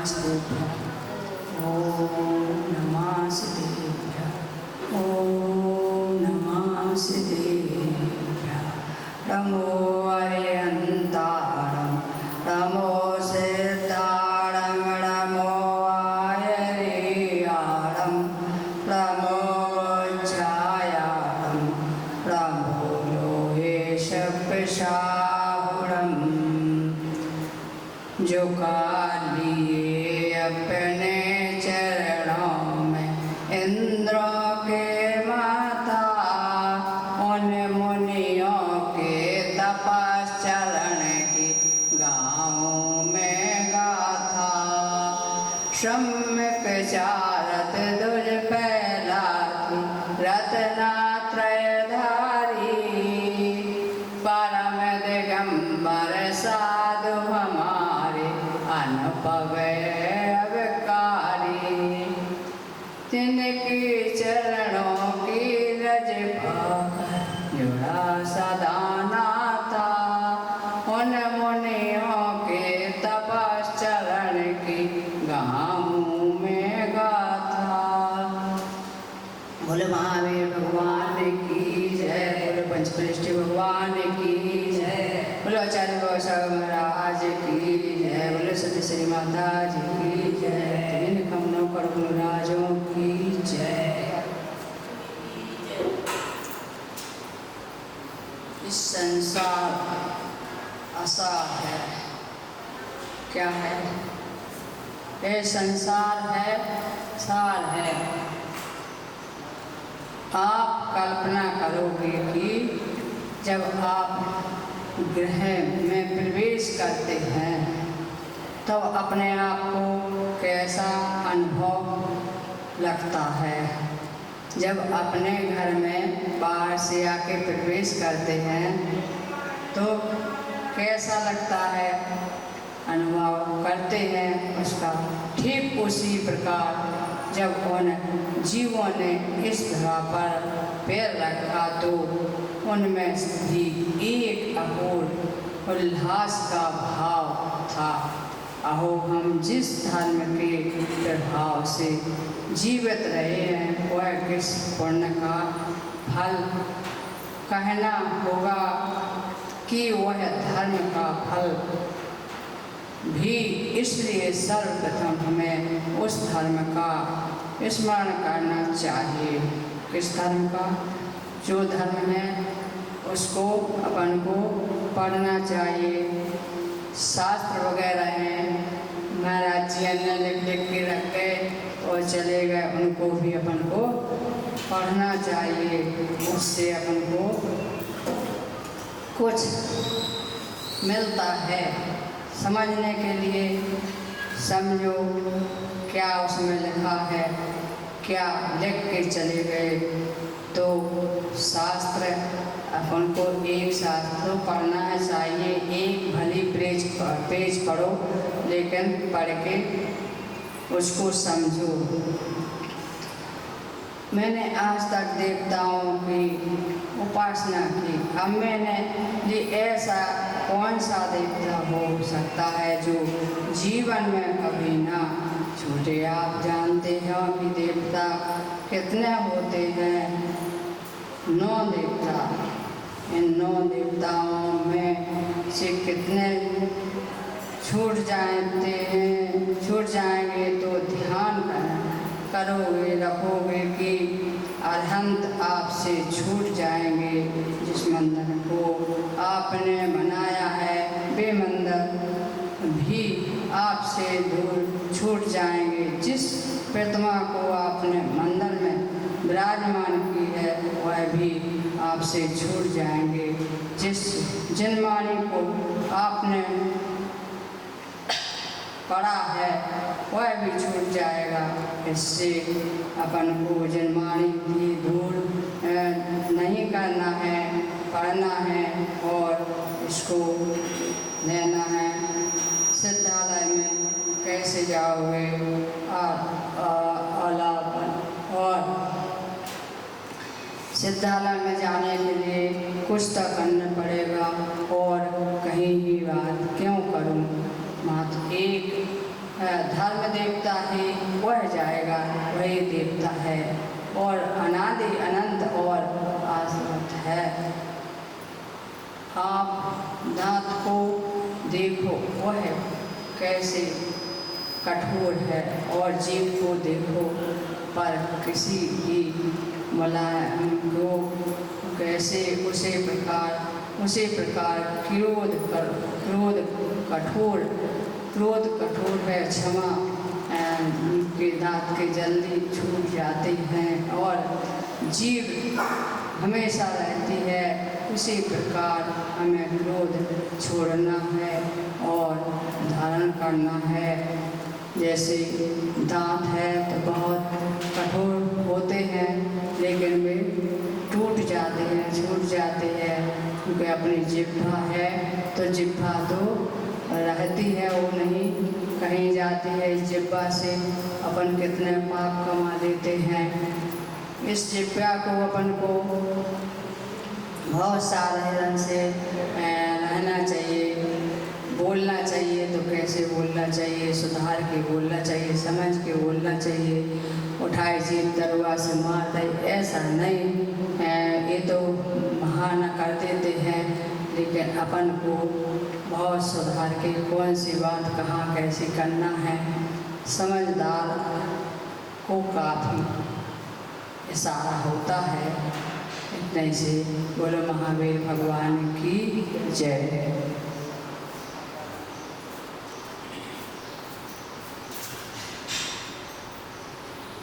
नमस्तेभ्यः। ॐ नमस्तेभ्यः। ॐ नमस्तेभ्यः। नमो अरिहन्तारं नमो सिद्धारं नमो आयर्यारं नमो छायारं नमो लोहेशपशाहुरम्। झुका लिए अपने चरणों में इंद्रों के माता, उन मुनियों के तपश्चरण की गाँव में गाथा। सम्यक चारत दुज फैलाती रत्नात्रयधारी, परम दिगंबर साधु हमारे अनुभव अवकारी। जिनकी चरणों की रज जुड़ा सदा नाता, उन मुनियों के तपश्चरण की गाँव में गाथा। बोले महावीर भगवान की जय, बोले पंचपृष्ठ भगवान की जय, बोले आचार्य गौसागर महाराज की जय, बोले सती श्री माता जी की जय, तीन कमलों पर गुणराजों की जय। इस संसार असार है। क्या है? ये संसार है, सार है। आप कल्पना करोगे कि जब आप ग्रह में प्रवेश करते हैं तो अपने आप को कैसा अनुभव लगता है। जब अपने घर में बाहर से आके प्रवेश करते हैं तो कैसा लगता है, अनुभव करते हैं उसका। ठीक उसी प्रकार जब उन जीवों ने इस धरा पर पैर रखा तो उनमें भी एक अपूर्व उल्लास का भाव था। अहो, हम जिस धर्म के प्रभाव से जीवित रहे हैं वह किस पुण्य का फल कहना होगा कि वह धर्म का फल भी। इसलिए सर्वप्रथम हमें उस धर्म का स्मरण करना चाहिए। किस धर्म का? जो धर्म है उसको अपन को पढ़ना चाहिए। शास्त्र वगैरह हैं, महाराज जी ने लिख के रखे और चले गए, उनको भी अपन को पढ़ना चाहिए। उससे अपन को कुछ मिलता है समझने के लिए। समझो क्या उसमें लिखा है, क्या लिख के चले गए। तो शास्त्र अपन को एक शास्त्र पढ़ना चाहिए। एक भली पेज पढ़ो, लेकिन पढ़ के उसको समझो। मैंने आज तक देवताओं की उपासना की। अब मैंने ये ऐसा कौन सा देवता हो सकता है जो जीवन में कभी ना छूटे। आप जानते हैं कि देवता कितने होते हैं? 9 देवता। इन 9 देवताओं में से कितने छूट जाएंगे तो ध्यान करोगे, रखोगे कि अरहंत आपसे छूट जाएंगे। जिस मंदिर को आपने बनाया है वे मंदिर भी आपसे दूर छूट जाएंगे। जिस प्रतिमा को आपने मंदिर में विराजमान की है वह भी आपसे छूट जाएंगे। जिन वाणी को आपने पढ़ा है वह भी छूट जाएगा। इससे अपन को जनमानी की दूर नहीं करना है, पढ़ना है और इसको लेना है। सिद्धालय में कैसे जाओगे? और सिद्धालय में जाने के लिए कुछ तो करना पड़ेगा, और कहीं भी बात क्यों करूं। मात्र एक धर्म देवता ही वह जाएगा, वही देवता है और अनादि अनंत और शाश्वत है। आप दांत को देखो, वह कैसे कठोर है, और जीव को देखो पर किसी भी मुलायम को कैसे उसी प्रकार क्रोध कठोर है। क्षमा के दांत के जल्दी छूट जाते हैं और जीव हमेशा रहती है। उसी प्रकार हमें क्रोध छोड़ना है और धारण करना है। जैसे दांत है तो बहुत कठोर होते हैं, लेकिन वे टूट जाते हैं, छूट जाते हैं, क्योंकि अपनी जिह्वा है तो जिह्वा तो रहती है, वो नहीं कहीं जाती है। इस जिह्वा से अपन कितने पाप कमा लेते हैं। इस जिह्वा को अपन को बहुत सावधानी से रहना चाहिए, बोलना चाहिए तो कैसे बोलना चाहिए, सुधार के बोलना चाहिए, समझ के बोलना चाहिए। उठाए जीभ तरुआ से मार दे, ऐसा नहीं। ये तो बहाना कर देते हैं, लेकिन अपन को बहुत सुधार के कौन सी बात कहाँ कैसे करना है, समझदार को काफ़ी इशारा होता है। इतने से बोलो महावीर भगवान की जय।